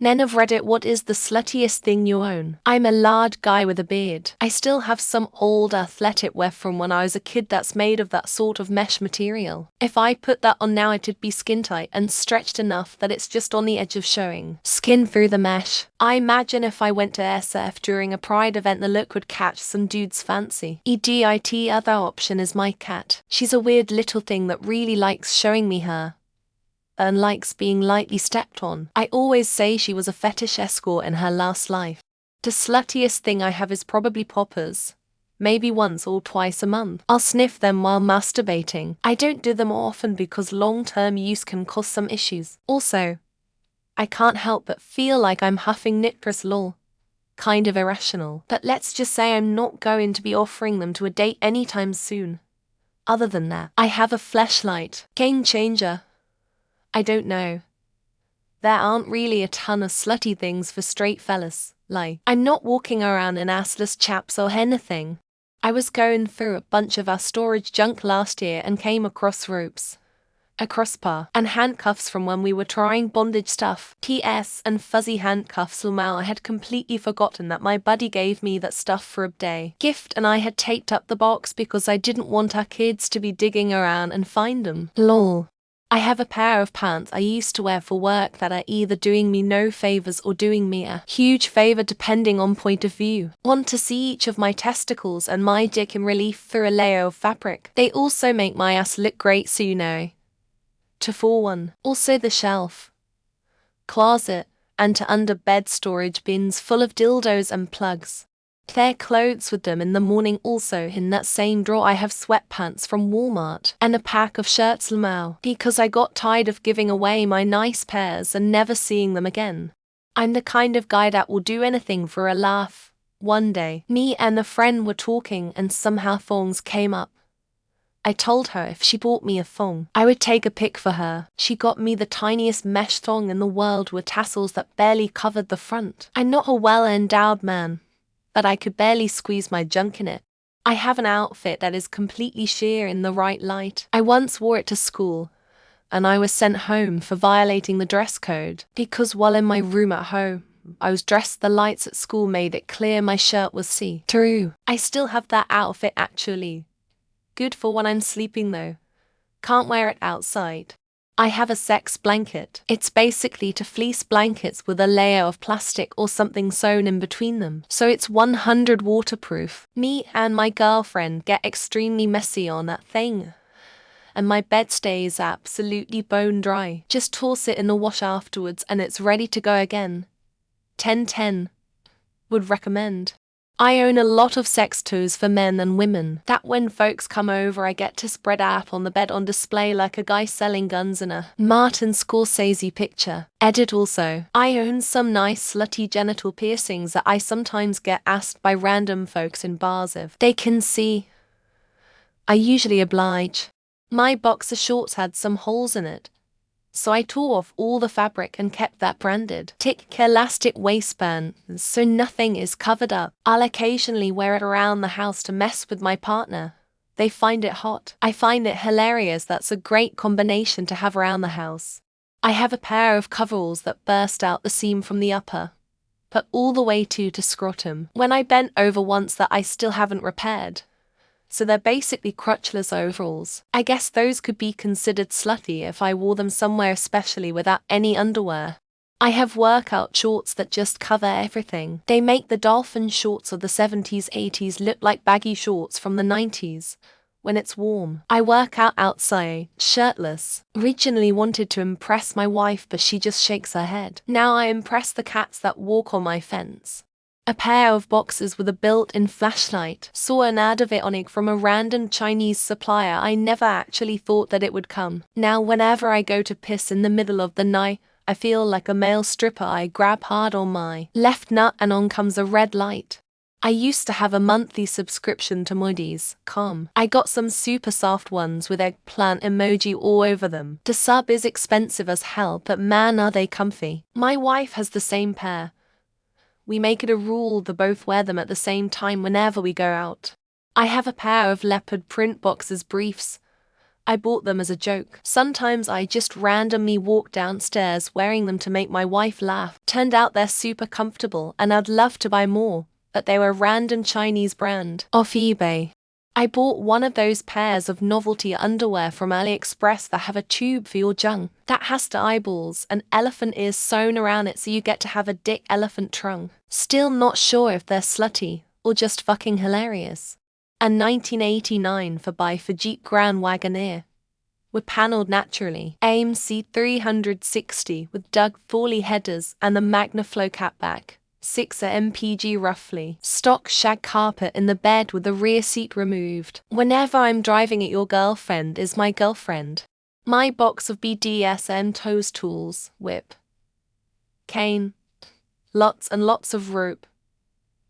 Nen of Reddit, what is the sluttiest thing you own? I'm a large guy with a beard. I still have some old athletic wear from when I was a kid that's made of that sort of mesh material. If I put that on now, it'd be skin tight and stretched enough that it's just on the edge of showing skin through the mesh. I imagine if I went to SF during a pride event, the look would catch some dude's fancy. EDIT other option is my cat. She's a weird little thing that really likes showing me her and likes being lightly stepped on. I always say she was a fetish escort in her last life. The sluttiest thing I have is probably poppers. Maybe once or twice a month. I'll sniff them while masturbating. I don't do them often because long-term use can cause some issues. Also, I can't help but feel like I'm huffing nitrous lol. Kind of irrational. But let's just say I'm not going to be offering them to a date anytime soon. Other than that, I have a fleshlight. Game changer. I don't know. There aren't really a ton of slutty things for straight fellas. Like, I'm not walking around in assless chaps or anything. I was going through a bunch of our storage junk last year and came across ropes, a crossbar, and handcuffs from when we were trying bondage stuff. TS and fuzzy handcuffs. Somehow I had completely forgotten that my buddy gave me that stuff for a day gift, and I had taped up the box because I didn't want our kids to be digging around and find them. Lol. I have a pair of pants I used to wear for work that are either doing me no favors or doing me a huge favor depending on point of view. Want to see each of my testicles and my dick in relief through a layer of fabric. They also make my ass look great, so you know. To for one. Also the shelf, closet, and to under bed storage bins full of dildos and plugs. Their clothes with them in the morning. Also in that same drawer I have sweatpants from Walmart and a pack of shirts Lamau because I got tired of giving away my nice pairs and never seeing them again. I'm the kind of guy that will do anything for a laugh. One day, me and a friend were talking and somehow thongs came up. I told her if she bought me a thong, I would take a pic for her. She got me the tiniest mesh thong in the world with tassels that barely covered the front. I'm not a well-endowed man, but I could barely squeeze my junk in it. I have an outfit that is completely sheer in the right light. I once wore it to school, and I was sent home for violating the dress code, because while in my room at home, I was dressed. The lights at school made it clear my shirt was see-through. I still have that outfit actually. Good for when I'm sleeping though. Can't wear it outside. I have a sex blanket. It's basically two fleece blankets with a layer of plastic or something sewn in between them, so it's 100% waterproof. Me and my girlfriend get extremely messy on that thing, and my bed stays absolutely bone dry. Just toss it in the wash afterwards and it's ready to go again. 10/10. Would recommend. I own a lot of sex toys for men and women, that when folks come over I get to spread out on the bed on display like a guy selling guns in a Martin Scorsese picture. Edit. Also, I own some nice slutty genital piercings that I sometimes get asked by random folks in bars if they can see. I usually oblige. My boxer shorts had some holes in it, so I tore off all the fabric and kept that branded. Thick elastic waistband, so nothing is covered up. I'll occasionally wear it around the house to mess with my partner. They find it hot. I find it hilarious. That's a great combination to have around the house. I have a pair of coveralls that burst out the seam from the upper, but all the way to scrotum when I bent over once that I still haven't repaired. So they're basically crotchless overalls. I guess those could be considered slutty if I wore them somewhere, especially without any underwear. I have workout shorts that just cover everything. They make the dolphin shorts of the 70s, 80s look like baggy shorts from the 90s when it's warm. I work out outside, shirtless. Originally wanted to impress my wife, but she just shakes her head. Now I impress the cats that walk on my fence. A pair of boxers with a built-in flashlight. Saw an ad of it on it from a random Chinese supplier. I never actually thought that it would come. Now whenever I go to piss in the middle of the night, I feel like a male stripper. I grab hard on my left nut and on comes a red light. I used to have a monthly subscription to Moody's.com. I got some super soft ones with eggplant emoji all over them. The sub is expensive as hell, but man are they comfy. My wife has the same pair. We make it a rule to both wear them at the same time whenever we go out. I have a pair of leopard print boxers briefs. I bought them as a joke. Sometimes I just randomly walk downstairs wearing them to make my wife laugh. Turned out they're super comfortable and I'd love to buy more, but they were a random Chinese brand off eBay. I bought one of those pairs of novelty underwear from AliExpress that have a tube for your junk that has the eyeballs and elephant ears sewn around it so you get to have a dick elephant trunk. Still not sure if they're slutty or just fucking hilarious. And 1989 for Jeep Grand Wagoneer were paneled naturally. AMC 360 with Doug Thorley headers and the Magnaflow catback. 6 MPG roughly. Stock shag carpet in the bed with the rear seat removed. Whenever I'm driving it, your girlfriend is my girlfriend. My box of BDSM toes tools, whip, cane, lots and lots of rope,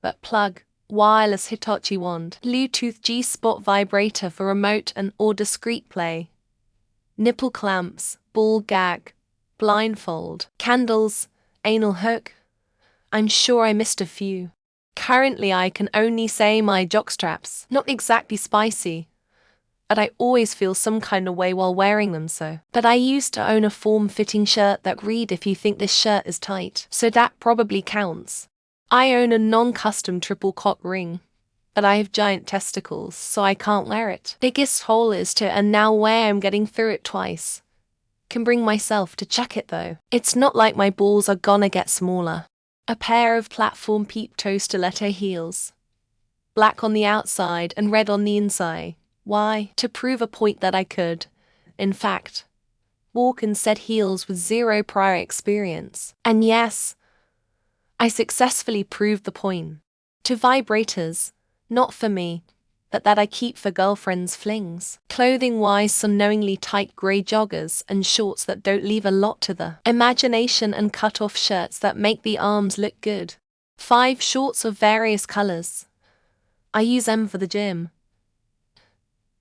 butt plug, wireless Hitachi wand, Bluetooth G-Spot vibrator for remote and or discreet play, nipple clamps, ball gag, blindfold, candles, anal hook. I'm sure I missed a few. Currently I can only say my jockstraps, not exactly spicy, but I always feel some kind of way while wearing them so. But I used to own a form-fitting shirt that read if you think this shirt is tight, so that probably counts. I own a non-custom triple cock ring, but I have giant testicles so I can't wear it. Biggest hole is to and now where I'm getting through it twice. Can bring myself to chuck it though. It's not like my balls are gonna get smaller. A pair of platform peep toe stiletto heels. Black on the outside and red on the inside. Why? To prove a point that I could, in fact, walk in said heels with zero prior experience. And yes, I successfully proved the point. To vibrators, not for me, but that I keep for girlfriends' flings. Clothing-wise, some knowingly tight grey joggers and shorts that don't leave a lot to the imagination and cut-off shirts that make the arms look good. 5 shorts of various colours. I use them for the gym.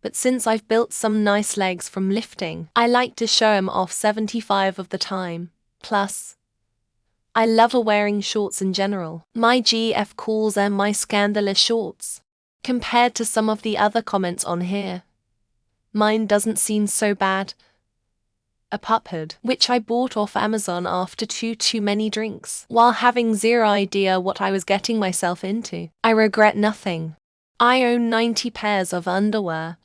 But since I've built some nice legs from lifting, I like to show them off 75% of the time. Plus, I love wearing shorts in general. My GF calls them my scandalous shorts. Compared to some of the other comments on here, mine doesn't seem so bad. A pup hood, which I bought off Amazon after too many drinks, while having zero idea what I was getting myself into. I regret nothing. I own 90 pairs of underwear.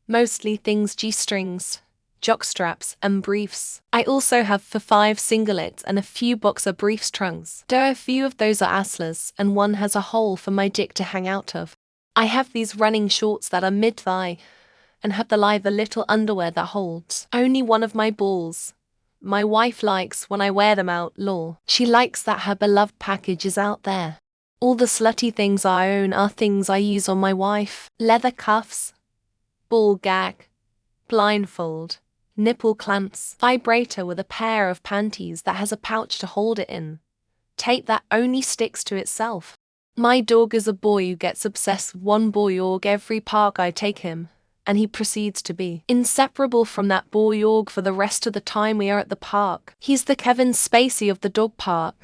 Mostly things G-strings, jockstraps, and briefs. I also have 5 singlets and a few boxer briefs trunks. Though a few of those are assless and one has a hole for my dick to hang out of. I have these running shorts that are mid-thigh and have the little underwear that holds only one of my balls. My wife likes when I wear them out, lol. She likes that her beloved package is out there. All the slutty things I own are things I use on my wife. Leather cuffs, ball gag, blindfold, nipple clamps, vibrator with a pair of panties that has a pouch to hold it in, tape that only sticks to itself. My dog is a boy who gets obsessed with one boy org every park I take him, and he proceeds to be inseparable from that boy org for the rest of the time we are at the park. He's the Kevin Spacey of the dog park.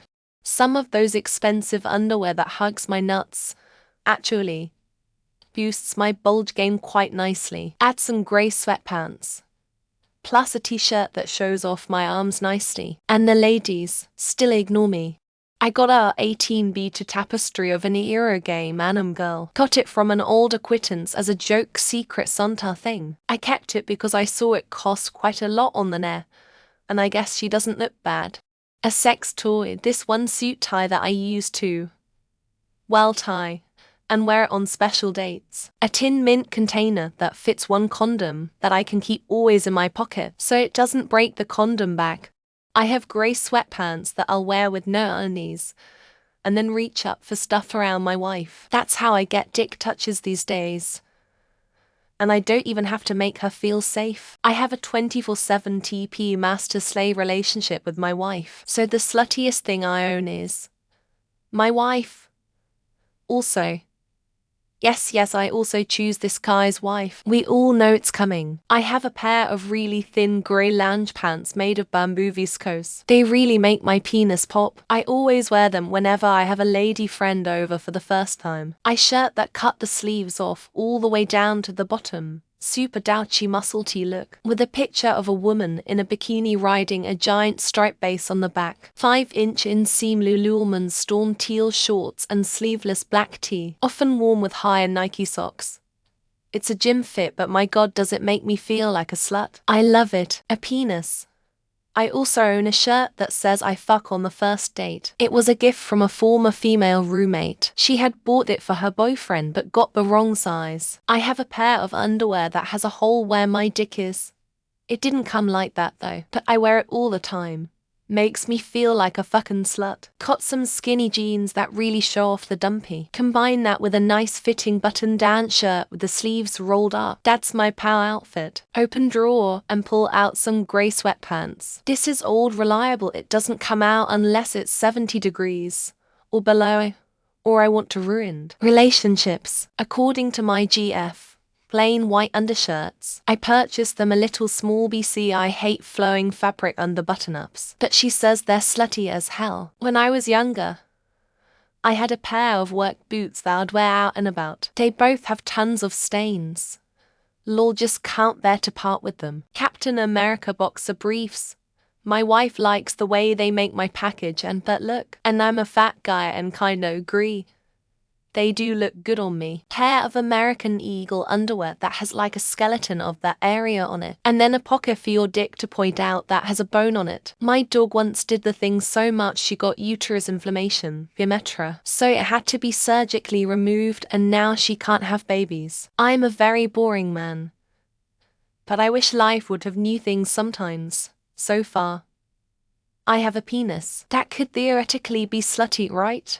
Some of those expensive underwear that hugs my nuts, actually, boosts my bulge game quite nicely. Add some grey sweatpants, plus a t-shirt that shows off my arms nicely. And the ladies still ignore me. I got a 18B tapestry of an era game Anime Girl. Got it from an old acquaintance as a joke secret Santa thing. I kept it because I saw it cost quite a lot on the net, and I guess she doesn't look bad. A sex toy, this one suit tie that I use to, well, tie and wear it on special dates. A tin mint container that fits one condom that I can keep always in my pocket so it doesn't break the condom back. I have grey sweatpants that I'll wear with no undies, and then reach up for stuff around my wife. That's how I get dick touches these days. And I don't even have to make her feel safe. I have a 24/7 TP master-slave relationship with my wife, so the sluttiest thing I own is my wife. Also, yes, I also choose this guy's wife. We all know it's coming. I have a pair of really thin grey lounge pants made of bamboo viscose. They really make my penis pop. I always wear them whenever I have a lady friend over for the first time. A shirt that cut the sleeves off all the way down to the bottom, super douchy muscle tee look, with a picture of a woman in a bikini riding a giant striped base on the back. 5-inch inseam Lululemon storm teal shorts and sleeveless black tee, often worn with higher Nike socks. It's a gym fit, but my god, does it make me feel like a slut. I love it. A penis. I also own a shirt that says I fuck on the first date. It was a gift from a former female roommate. She had bought it for her boyfriend but got the wrong size. I have a pair of underwear that has a hole where my dick is. It didn't come like that though, but I wear it all the time. Makes me feel like a fucking slut. Got some skinny jeans that really show off the dumpy. Combine that with a nice fitting button-down shirt with the sleeves rolled up. That's my power outfit. Open drawer and pull out some grey sweatpants. This is old reliable. It doesn't come out unless it's 70 degrees or below, or I want to ruin relationships. According to my GF, plain white undershirts. I purchased them a little small BC. I hate flowing fabric under button-ups, but she says they're slutty as hell. When I was younger, I had a pair of work boots that I'd wear out and about. They both have tons of stains. Lol, just can't bear to part with them. Captain America boxer briefs. My wife likes the way they make my package but look, and I'm a fat guy and kinda agree. They do look good on me. Pair of American Eagle underwear that has like a skeleton of that area on it. And then a pocket for your dick to point out that has a bone on it. My dog once did the thing so much she got uterus inflammation, Vimetra. So it had to be surgically removed and now she can't have babies. I'm a very boring man. But I wish life would have new things sometimes. So far, I have a penis. That could theoretically be slutty, right?